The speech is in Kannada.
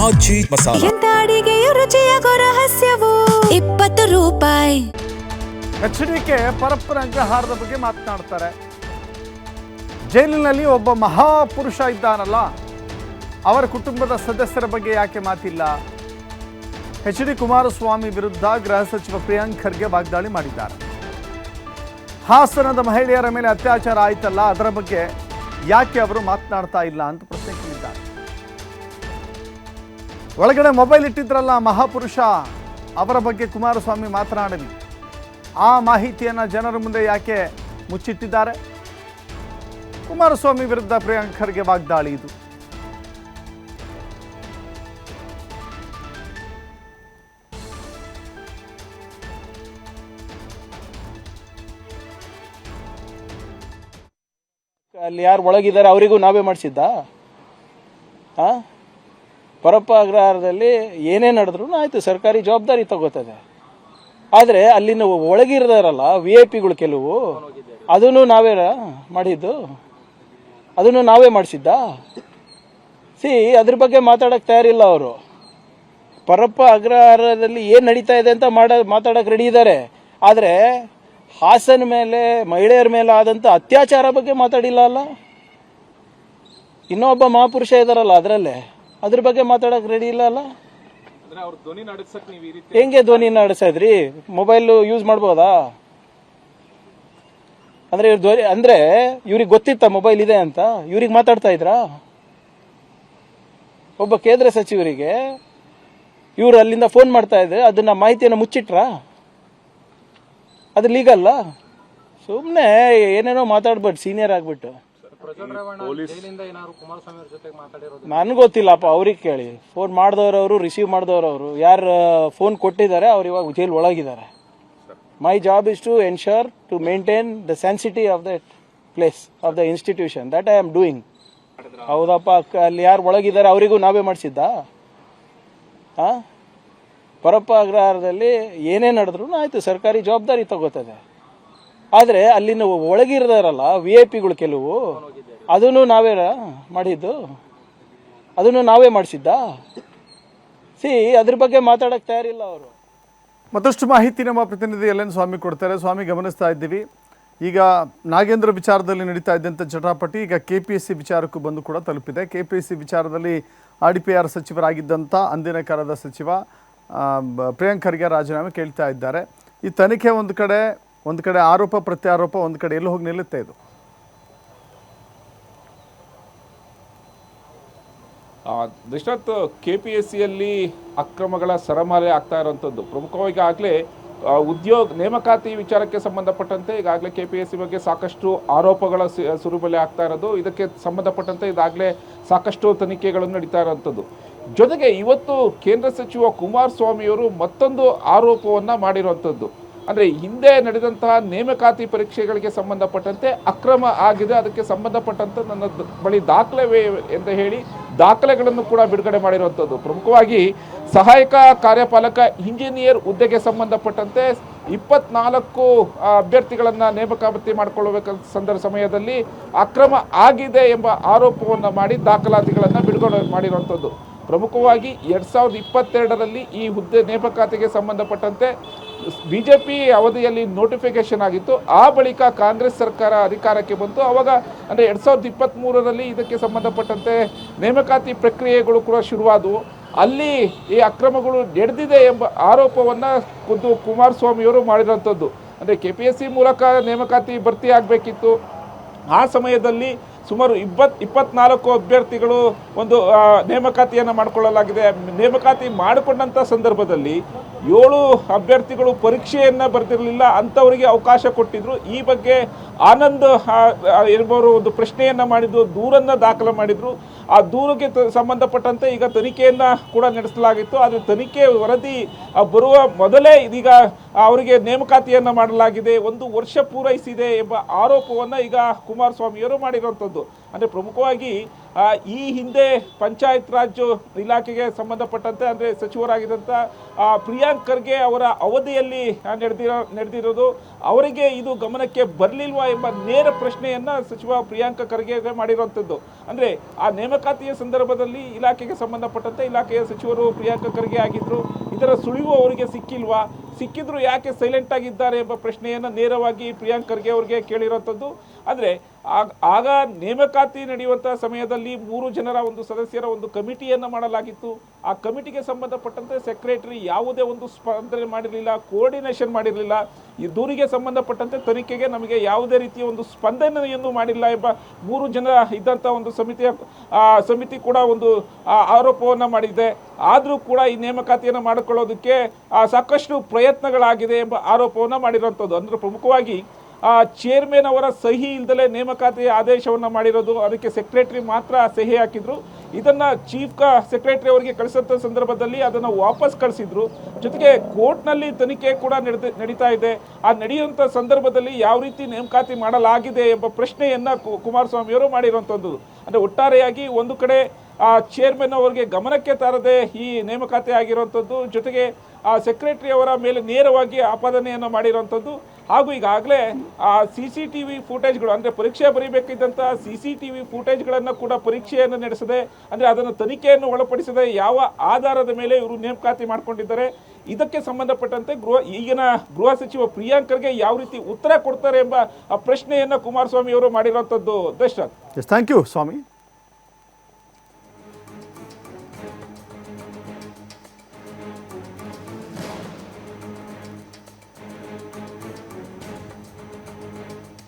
ಆಚಿ ಮಸಾಲ. ಎಂತ ಅಡಿಗೆಯ ರುಚಿಯಾಗೋ ರಹಸ್ಯವು 20 ರೂಪಾಯಿ. ಎಚ್ಡಿಕೆ ಪರಪ್ಪನ ಅಗ್ರಹಾರದ ಬಗ್ಗೆ ಮಾತನಾಡ್ತಾರೆ. ಜೈಲಿನಲ್ಲಿ ಒಬ್ಬ ಮಹಾಪುರುಷ ಇದ್ದಾನಲ್ಲ, ಅವರ ಕುಟುಂಬದ ಸದಸ್ಯರ ಬಗ್ಗೆ ಯಾಕೆ ಮಾತಿಲ್ಲ? ಎಚ್.ಡಿ. ಕುಮಾರಸ್ವಾಮಿ ವಿರುದ್ಧ ಗೃಹ ಸಚಿವ ಪ್ರಿಯಾಂಕ್ ಖರ್ಗೆ ವಾಗ್ದಾಳಿ ಮಾಡಿದ್ದಾರೆ. ಹಾಸನದ ಮಹಿಳೆಯರ ಮೇಲೆ ಅತ್ಯಾಚಾರ ಆಯ್ತಲ್ಲ, ಅದರ ಬಗ್ಗೆ ಯಾಕೆ ಅವರು ಮಾತನಾಡ್ತಾ ಇಲ್ಲ ಅಂತ ಪ್ರಶ್ನೆ ಕೇಳಿದ್ದಾರೆ. ಒಳಗಡೆ ಮೊಬೈಲ್ ಇಟ್ಟಿದ್ರಲ್ಲ ಮಹಾಪುರುಷ, ಅವರ ಬಗ್ಗೆ ಕುಮಾರಸ್ವಾಮಿ ಮಾತನಾಡಲಿ. ಆ ಮಾಹಿತಿಯನ್ನು ಜನರ ಮುಂದೆ ಯಾಕೆ ಮುಚ್ಚಿಟ್ಟಿದ್ದಾರೆ? ಕುಮಾರಸ್ವಾಮಿ ವಿರುದ್ಧ ಪ್ರಿಯಾಂಕ್ ಖರ್ಗೆ ವಾಗ್ದಾಳಿ ಇದು. ಅಲ್ಲಿ ಯಾರು ಒಳಗಿದ್ದಾರೆ ಅವರಿಗೂ ನಾವೇ ಮಾಡಿಸಿದ್ದ? ಪರಪ್ಪ ಅಗ್ರಹಾರದಲ್ಲಿ ಏನೇ ನಡೆದ್ರು ಆಯ್ತು, ಸರ್ಕಾರಿ ಜವಾಬ್ದಾರಿ ತಗೋತದೆ. ಆದರೆ ಅಲ್ಲಿನ ಒಳಗಿರದಾರಲ್ಲ VIP ಗಳು ಕೆಲವು, ಅದನ್ನು ನಾವೇ ಮಾಡಿದ್ದು, ಅದನ್ನು ನಾವೇ ಮಾಡಿಸಿದ್ದ? ಅದ್ರ ಬಗ್ಗೆ ಮಾತಾಡಕ್ಕೆ ತಯಾರಿಲ್ಲ ಅವರು. ಪರಪ್ಪ ಅಗ್ರಹಾರದಲ್ಲಿ ಏನು ನಡೀತಾ ಇದೆ ಅಂತ ಮಾತಾಡಕ್ಕೆ ರೆಡಿ ಇದ್ದಾರೆ. ಆದರೆ ಹಾಸನ ಮೇಲೆ, ಮಹಿಳೆಯರ ಮೇಲೆ ಆದಂಥ ಅತ್ಯಾಚಾರ ಬಗ್ಗೆ ಮಾತಾಡಿಲ್ಲ ಅಲ್ಲ. ಇನ್ನೊಬ್ಬ ಮಹಾಪುರುಷ ಇದಾರಲ್ಲ ಅದರಲ್ಲೇ, ಅದ್ರ ಬಗ್ಗೆ ಮಾತಾಡಕ್ಕೆ ರೆಡಿ ಇಲ್ಲ ಅಲ್ಲ. ಹೆಂಗೆ ಧ್ವನಿ ನಡೆಸಿದ್ರಿ? ಮೊಬೈಲ್ ಯೂಸ್ ಮಾಡ್ಬೋದಾ? ಅಂದ್ರೆ ಇವ್ರ ಧ್ವನಿ ಅಂದ್ರೆ ಇವ್ರಿಗೆ ಗೊತ್ತಿತ್ತ ಮೊಬೈಲ್ ಇದೆ ಅಂತ? ಇವ್ರಿಗೆ ಮಾತಾಡ್ತಾ ಇದ್ರಾ? ಒಬ್ಬ ಕೇಂದ್ರ ಸಚಿವರಿಗೆ ಇವ್ರು ಅಲ್ಲಿಂದ ಫೋನ್ ಮಾಡ್ತಾ ಇದ್ರೆ ಅದನ್ನ ಮಾಹಿತಿಯನ್ನು ಮುಚ್ಚಿಟ್ರಾ? ಅದು ಲೀಗಲ್ಲ. ಸುಮ್ಮನೆ ಏನೇನೋ ಮಾತಾಡ್ಬಿಟ್ಟು ಸೀನಿಯರ್ ಆಗ್ಬಿಟ್ಟು. ನನ್ಗೆ ಗೊತ್ತಿಲ್ಲಪ್ಪ, ಅವ್ರಿಗೆ ಕೇಳಿ. ಫೋನ್ ಮಾಡಿದವರವರು, ರಿಸೀವ್ ಮಾಡಿದವರವರು, ಯಾರು ಫೋನ್ ಕೊಟ್ಟಿದ್ದಾರೆ ಅವ್ರು ಇವಾಗ ಜೈಲ್ ಒಳಗಿದ್ದಾರೆ. My job is to ensure to maintain the sanctity of that place, of the institution. That I am doing. ಹೌದಪ್ಪ, ಅಲ್ಲಿ ಯಾರು ಒಳಗಿದ್ದಾರೆ ಅವರಿಗೂ ನಾವೇ ಮಾಡಿಸಿದ್ದ? ಪರಪ್ಪ ಅಗ್ರಹಾರದಲ್ಲಿ ಏನೇ ನಡೆದ್ರು ಆಯ್ತು, ಸರ್ಕಾರಿ ಜವಾಬ್ದಾರಿ ತಗೋತದೆ. ಆದರೆ ಅಲ್ಲಿನ ಒಳಗಿರದಾರಲ್ಲ VIP ಗಳು ಕೆಲವು, ಅದನ್ನು ನಾವೇ ಮಾಡಿದ್ದು, ಅದನ್ನು ನಾವೇ ಮಾಡಿಸಿದ್ದ? ಅದ್ರ ಬಗ್ಗೆ ಮಾತಾಡಕ್ಕೆ ತಯಾರಿಲ್ಲ ಅವರು. ಮತ್ತಷ್ಟು ಮಾಹಿತಿ ನಮ್ಮ ಪ್ರತಿನಿಧಿ LN ಸ್ವಾಮಿ ಕೊಡ್ತಾರೆ. ಸ್ವಾಮಿ, ಗಮನಿಸ್ತಾ ಇದ್ದೀವಿ ಈಗ ನಾಗೇಂದ್ರ ವಿಚಾರದಲ್ಲಿ ನಡೀತಾ ಇದ್ದಂಥ ಚಟಾಪಟಿ ಈಗ KPSC ವಿಚಾರಕ್ಕೂ ಬಂದು ಕೂಡ ತಲುಪಿದೆ. KPSC ವಿಚಾರದಲ್ಲಿ RDPR ಸಚಿವರಾಗಿದ್ದಂಥ ಅಂದಿನ ಕಾಲದ ಸಚಿವ ಪ್ರಿಯಾಂಕ್ ಖರ್ಗೆ ರಾಜೀನಾಮೆ ಕೇಳ್ತಾ ಇದ್ದಾರೆ. ಈ ತನಿಖೆ ಒಂದು ಕಡೆ ಆರೋಪ ಪ್ರತ್ಯಾರೋಪ, ಒಂದು ಕಡೆ ಎಲ್ಲಿ ಹೋಗಿ ನಿಲ್ಲುತ್ತೆ ಇದು? ದಶರಥ್, KPSCಯಲ್ಲಿ ಅಕ್ರಮಗಳ ಸರಮಾಲೆ ಆಗ್ತಾ ಇರುವಂಥದ್ದು ಪ್ರಮುಖವಾಗಿ ಆಗಲೇ ನೇಮಕಾತಿ ವಿಚಾರಕ್ಕೆ ಸಂಬಂಧಪಟ್ಟಂತೆ ಈಗಾಗಲೇ KPSC ಬಗ್ಗೆ ಸಾಕಷ್ಟು ಆರೋಪಗಳ ಸುರಿಮಳೆ ಆಗ್ತಾ ಇರೋದು. ಇದಕ್ಕೆ ಸಂಬಂಧಪಟ್ಟಂತೆ ಇದಾಗಲೇ ಸಾಕಷ್ಟು ತನಿಖೆಗಳನ್ನು ನಡೀತಾ ಇರುವಂಥದ್ದು. ಜೊತೆಗೆ ಇವತ್ತು ಕೇಂದ್ರ ಸಚಿವ ಕುಮಾರಸ್ವಾಮಿಯವರು ಮತ್ತೊಂದು ಆರೋಪವನ್ನು ಮಾಡಿರುವಂಥದ್ದು. ಅಂದರೆ ಹಿಂದೆ ನಡೆದಂತಹ ನೇಮಕಾತಿ ಪರೀಕ್ಷೆಗಳಿಗೆ ಸಂಬಂಧಪಟ್ಟಂತೆ ಅಕ್ರಮ ಆಗಿದೆ, ಅದಕ್ಕೆ ಸಂಬಂಧಪಟ್ಟಂತೆ ನನ್ನ ಬಳಿ ದಾಖಲೆವೇ ಅಂತ ಹೇಳಿ ದಾಖಲೆಗಳನ್ನು ಕೂಡ ಬಿಡುಗಡೆ ಮಾಡಿರುವಂಥದ್ದು. ಪ್ರಮುಖವಾಗಿ ಸಹಾಯಕ ಕಾರ್ಯಪಾಲಕ ಇಂಜಿನಿಯರ್ ಹುದ್ದೆಗೆ ಸಂಬಂಧಪಟ್ಟಂತೆ 24 ಅಭ್ಯರ್ಥಿಗಳನ್ನು ನೇಮಕಾತಿ ಮಾಡಿಕೊಳ್ಳಬೇಕ ಸಮಯದಲ್ಲಿ ಅಕ್ರಮ ಆಗಿದೆ ಎಂಬ ಆರೋಪವನ್ನು ಮಾಡಿ ದಾಖಲಾತಿಗಳನ್ನು ಬಿಡುಗಡೆ ಮಾಡಿರುವಂಥದ್ದು. ಪ್ರಮುಖವಾಗಿ 2022ರಲ್ಲಿ ಈ ಹುದ್ದೆ ನೇಮಕಾತಿಗೆ ಸಂಬಂಧಪಟ್ಟಂತೆ BJP ಅವಧಿಯಲ್ಲಿ ನೋಟಿಫಿಕೇಶನ್ ಆಗಿತ್ತು. ಆ ಬಳಿಕ ಕಾಂಗ್ರೆಸ್ ಸರ್ಕಾರ ಅಧಿಕಾರಕ್ಕೆ ಬಂತು. ಆವಾಗ ಅಂದರೆ 2023ರಲ್ಲಿ ಇದಕ್ಕೆ ಸಂಬಂಧಪಟ್ಟಂತೆ ನೇಮಕಾತಿ ಪ್ರಕ್ರಿಯೆಗಳು ಕೂಡ ಶುರುವಾದವು. ಅಲ್ಲಿ ಈ ಅಕ್ರಮಗಳು ನಡೆದಿದೆ ಎಂಬ ಆರೋಪವನ್ನು ಖುದ್ದು ಕುಮಾರಸ್ವಾಮಿಯವರು ಮಾಡಿರುವಂಥದ್ದು. ಅಂದರೆ KPSC ಮೂಲಕ ನೇಮಕಾತಿ ಭರ್ತಿ ಆಗಬೇಕಿತ್ತು. ಆ ಸಮಯದಲ್ಲಿ ಸುಮಾರು 24 ಅಭ್ಯರ್ಥಿಗಳು ಒಂದು ನೇಮಕಾತಿಯನ್ನು ಮಾಡಿಕೊಳ್ಳಲಾಗಿದೆ. ನೇಮಕಾತಿ ಮಾಡಿಕೊಂಡಂಥ ಸಂದರ್ಭದಲ್ಲಿ 7 ಅಭ್ಯರ್ಥಿಗಳು ಪರೀಕ್ಷೆಯನ್ನು ಬರೆದಿರಲಿಲ್ಲ, ಅಂಥವರಿಗೆ ಅವಕಾಶ ಕೊಟ್ಟಿದ್ದರು. ಈ ಬಗ್ಗೆ ಆನಂದ್ ಎಂಬುವರು ಒಂದು ಪ್ರಶ್ನೆಯನ್ನು ಮಾಡಿದ್ದು, ದೂರನ್ನು ದಾಖಲು ಮಾಡಿದರು. ಆ ದೂರಿಗೆ ಸಂಬಂಧಪಟ್ಟಂತೆ ಈಗ ತನಿಖೆಯನ್ನು ಕೂಡ ನಡೆಸಲಾಗಿತ್ತು. ಆದರೆ ತನಿಖೆ ವರದಿ ಬರುವ ಮೊದಲೇ ಇದೀಗ ಅವರಿಗೆ ನೇಮಕಾತಿಯನ್ನು ಮಾಡಲಾಗಿದೆ, 1 ವರ್ಷ ಪೂರೈಸಿದೆ ಎಂಬ ಆರೋಪವನ್ನು ಈಗ ಕುಮಾರಸ್ವಾಮಿಯವರು ಮಾಡಿರುವಂಥದ್ದು. ಅಂದರೆ ಪ್ರಮುಖವಾಗಿ ಈ ಹಿಂದೆ ಪಂಚಾಯತ್ ರಾಜ್ ಇಲಾಖೆಗೆ ಸಂಬಂಧಪಟ್ಟಂತೆ ಅಂದರೆ ಸಚಿವರಾಗಿದ್ದಂಥ ಪ್ರಿಯಾಂಕ್ ಖರ್ಗೆ ಅವರ ಅವಧಿಯಲ್ಲಿ ನಡೆದಿರೋದು ಅವರಿಗೆ ಇದು ಗಮನಕ್ಕೆ ಬರಲಿಲ್ವಾ ಎಂಬ ನೇರ ಪ್ರಶ್ನೆಯನ್ನು ಸಚಿವ ಪ್ರಿಯಾಂಕ್ ಖರ್ಗೆ ಮಾಡಿರುವಂಥದ್ದು. ಅಂದರೆ ಆ ನೇಮಕಾತಿಯ ಸಂದರ್ಭದಲ್ಲಿ ಇಲಾಖೆಗೆ ಸಂಬಂಧಪಟ್ಟಂತೆ ಇಲಾಖೆಯ ಸಚಿವರು ಪ್ರಿಯಾಂಕ್ ಖರ್ಗೆ ಆಗಿದ್ದರು. ಇದರ ಸುಳಿವು ಅವರಿಗೆ ಸಿಕ್ಕಿಲ್ವಾ, ಸಿಕ್ಕಿದ್ರು ಯಾಕೆ ಸೈಲೆಂಟ್ ಆಗಿದ್ದಾರೆ ಎಂಬ ಪ್ರಶ್ನೆಯನ್ನು ನೇರವಾಗಿ ಪ್ರಿಯಾಂಕ್ ಖರ್ಗೆ ಅವರಿಗೆ ಕೇಳಿರುವಂಥದ್ದು. ಅಂದರೆ ಆಗ ನೇಮಕಾತಿ ನಡೆಯುವಂಥ ಸಮಯದಲ್ಲಿ 3 ಜನರ ಒಂದು ಸದಸ್ಯರ ಒಂದು ಕಮಿಟಿಯನ್ನು ಮಾಡಲಾಗಿತ್ತು. ಆ ಕಮಿಟಿಗೆ ಸಂಬಂಧಪಟ್ಟಂತೆ ಸೆಕ್ರೆಟರಿ ಯಾವುದೇ ಒಂದು ಸ್ಪಂದನೆ ಮಾಡಿರಲಿಲ್ಲ, ಕೋಆರ್ಡಿನೇಷನ್ ಮಾಡಿರಲಿಲ್ಲ. ಈ ದೂರಿಗೆ ಸಂಬಂಧಪಟ್ಟಂತೆ ತನಿಖೆಗೆ ನಮಗೆ ಯಾವುದೇ ರೀತಿಯ ಒಂದು ಸ್ಪಂದನೆಯನ್ನು ಮಾಡಿಲ್ಲ ಎಂಬ 3 ಜನ ಇದ್ದಂಥ ಒಂದು ಸಮಿತಿ ಕೂಡ ಒಂದು ಆರೋಪವನ್ನು ಮಾಡಿದೆ. ಆದರೂ ಕೂಡ ಈ ನೇಮಕಾತಿಯನ್ನು ಮಾಡಿಕೊಳ್ಳೋದಕ್ಕೆ ಸಾಕಷ್ಟು ಪ್ರಯತ್ನಗಳಾಗಿದೆ ಎಂಬ ಆರೋಪವನ್ನು ಮಾಡಿರುವಂಥದ್ದು. ಅಂದರೆ ಪ್ರಮುಖವಾಗಿ ಚೇರ್ಮನ್ ಅವರ ಸಹಿ ಇಲ್ಲದಲೇ ನೇಮಕಾತಿ ಆದೇಶವನ್ನು ಮಾಡಿರೋದು, ಅದಕ್ಕೆ ಸೆಕ್ರೆಟರಿ ಮಾತ್ರ ಸಹಿ ಹಾಕಿದ್ರು. ಇದನ್ನು ಚೀಫ್ ಸೆಕ್ರೆಟರಿ ಅವರಿಗೆ ಕಳಿಸೋಂಥ ಸಂದರ್ಭದಲ್ಲಿ ಅದನ್ನು ವಾಪಸ್ ಕಳಿಸಿದ್ರು. ಜೊತೆಗೆ ಕೋರ್ಟ್ನಲ್ಲಿ ತನಿಖೆ ಕೂಡ ನಡೀತಾ ಇದೆ. ಆ ನಡೆಯುವಂಥ ಸಂದರ್ಭದಲ್ಲಿ ಯಾವ ರೀತಿ ನೇಮಕಾತಿ ಮಾಡಲಾಗಿದೆ ಎಂಬ ಪ್ರಶ್ನೆಯನ್ನು ಕುಮಾರಸ್ವಾಮಿಯವರು ಮಾಡಿರುವಂಥದ್ದು. ಅಂದರೆ ಒಟ್ಟಾರೆಯಾಗಿ ಒಂದು ಕಡೆ ಚೇರ್ಮನ್ ಅವರಿಗೆ ಗಮನಕ್ಕೆ ತಾರದೆ ಈ ನೇಮಕಾತಿ ಆಗಿರುವಂಥದ್ದು, ಜೊತೆಗೆ ಸೆಕ್ರೆಟರಿ ಅವರ ಮೇಲೆ ನೇರವಾಗಿ ಆಪಾದನೆಯನ್ನು ಮಾಡಿರುವಂಥದ್ದು. ಹಾಗೂ ಈಗಾಗಲೇ CCTV ಫುಟೇಜ್ಗಳು ಅಂದರೆ ಪರೀಕ್ಷೆ ಬರೀಬೇಕಿದ್ದಂಥ CCTV ಫುಟೇಜ್ಗಳನ್ನು ಕೂಡ ಪರೀಕ್ಷೆಯನ್ನು ನಡೆಸದೆ, ಅಂದರೆ ಅದನ್ನು ತನಿಖೆಯನ್ನು ಒಳಪಡಿಸದೆ ಯಾವ ಆಧಾರದ ಮೇಲೆ ಇವರು ನೇಮಕಾತಿ ಮಾಡಿಕೊಂಡಿದ್ದಾರೆ, ಇದಕ್ಕೆ ಸಂಬಂಧಪಟ್ಟಂತೆ ಈಗಿನ ಗೃಹ ಸಚಿವ ಪ್ರಿಯಾಂಕ್ ಖರ್ಗೆ ಯಾವ ರೀತಿ ಉತ್ತರ ಕೊಡ್ತಾರೆ ಎಂಬ ಪ್ರಶ್ನೆಯನ್ನು ಕುಮಾರಸ್ವಾಮಿ ಅವರು ಮಾಡಿರುವಂಥದ್ದು. ದಶರಥ್. Thank you Swami.